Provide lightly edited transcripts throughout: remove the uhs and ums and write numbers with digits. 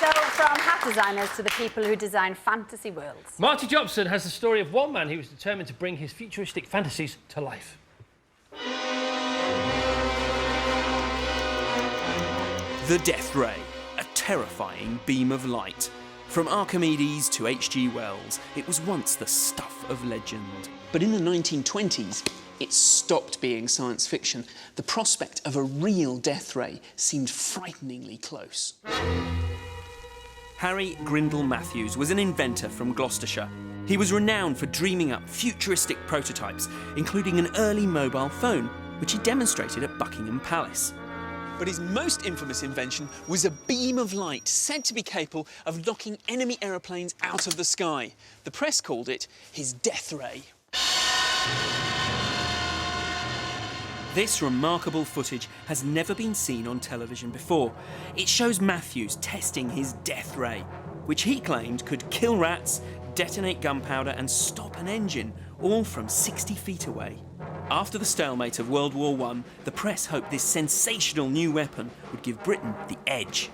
So, from hat designers to the people who design fantasy worlds. Marty Jobson has the story of one man who was determined to bring his futuristic fantasies to life. The Death Ray, a terrifying beam of light. From Archimedes to H.G. Wells, it was once the stuff of legend. But in the 1920s, it stopped being science fiction. The prospect of a real death ray seemed frighteningly close. Harry Grindell Matthews was an inventor from Gloucestershire. He was renowned for dreaming up futuristic prototypes, including an early mobile phone, which he demonstrated at Buckingham Palace. But his most infamous invention was a beam of light said to be capable of knocking enemy aeroplanes out of the sky. The press called it his death ray. This remarkable footage has never been seen on television before. It shows Matthews testing his death ray, which he claimed could kill rats, detonate gunpowder and stop an engine, all from 60 feet away. After the stalemate of World War I, the press hoped this sensational new weapon would give Britain the edge.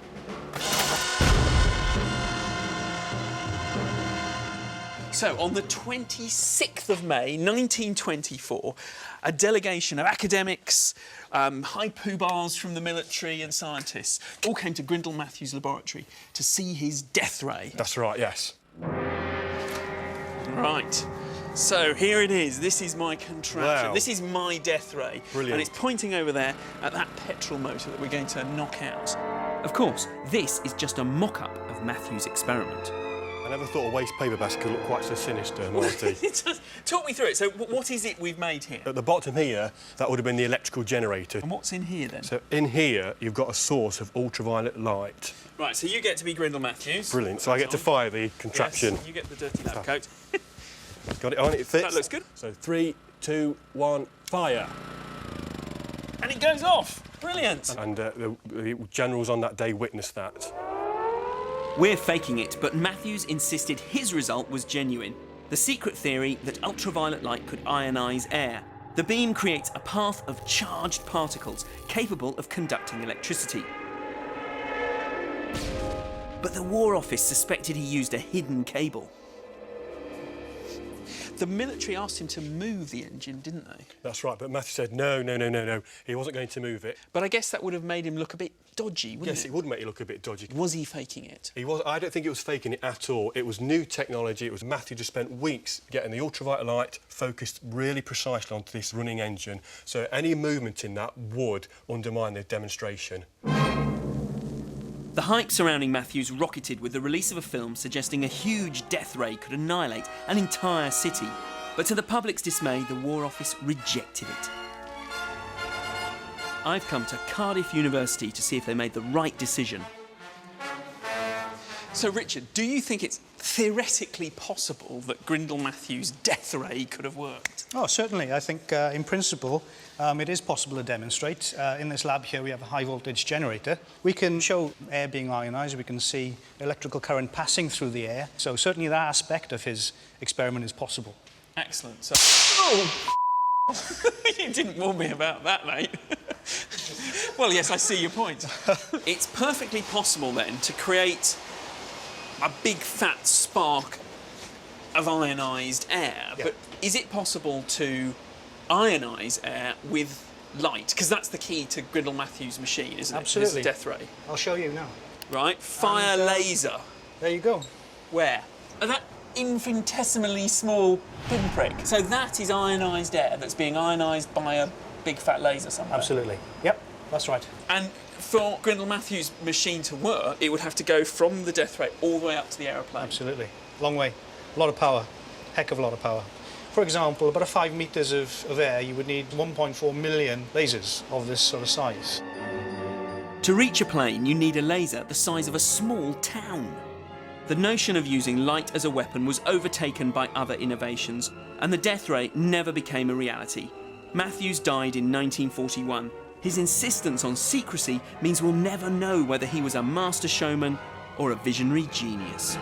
So, on the 26th of May, 1924, a delegation of academics, high poobahs from the military and scientists all came to Grindell Matthews' laboratory to see his death ray. That's right, yes. Right. So, here it is. This is my contraption. Wow. This is my death ray. Brilliant. And it's pointing over there at that petrol motor that we're going to knock out. Of course, this is just a mock-up of Matthews' experiment. I never thought a waste paper basket could look quite so sinister, Marty. Talk me through it. So, what is it we've made here? At the bottom here, that would have been the electrical generator. And what's in here, then? So in here, you've got a source of ultraviolet light. Right, so you get to be Grindell Matthews. Brilliant. So I get to fire the contraption. Yes, you get the dirty lab coat. Got it on, it fits. That looks good. So 3, 2, 1, fire. And it goes off. Brilliant. And the generals on that day witnessed that. We're faking it, but Matthews insisted his result was genuine. The secret theory that ultraviolet light could ionise air. The beam creates a path of charged particles capable of conducting electricity. But the War Office suspected he used a hidden cable. The military asked him to move the engine, didn't they? That's right, but Matthew said no. He wasn't going to move it. But I guess that would have made him look a bit dodgy, wouldn't Yes, it? it would make you look a bit dodgy. Was he faking it? He was. I don't think it was faking it at all. It was new technology. It was Matthew just spent weeks getting the ultraviolet light focused really precisely onto this running engine, so any movement in that would undermine the demonstration. The hype surrounding Matthews rocketed with the release of a film suggesting a huge death ray could annihilate an entire city. But to the public's dismay, the War Office rejected it. I've come to Cardiff University to see if they made the right decision. So, Richard, do you think it's theoretically possible that Grindell Matthews' death ray could have worked? Oh, certainly. I think, in principle, it is possible to demonstrate. In this lab here, we have a high-voltage generator. We can show air being ionised. We can see electrical current passing through the air. So certainly that aspect of his experiment is possible. Excellent. So... Oh! You didn't warn me about that, mate. Well, yes, I see your point. It's perfectly possible, then, to create a big, fat spark of ionised air. Yeah. But is it possible to ionise air with light? Because that's the key to Grindell Matthews' machine, isn't it? Absolutely. His death ray. I'll show you now. Right. Fire laser. There you go. Where? That infinitesimally small pinprick. So that is ionised air that's being ionised by a big, fat laser somewhere? Absolutely. Yep, that's right. And for Grindell Matthews' machine to work, it would have to go from the death ray all the way up to the aeroplane. Absolutely. Long way. A lot of power. Heck of a lot of power. For example, about 5 metres of air, you would need 1.4 million lasers of this sort of size. To reach a plane, you need a laser the size of a small town. The notion of using light as a weapon was overtaken by other innovations, and the death ray never became a reality. Matthews died in 1941. His insistence on secrecy means we'll never know whether he was a master showman or a visionary genius.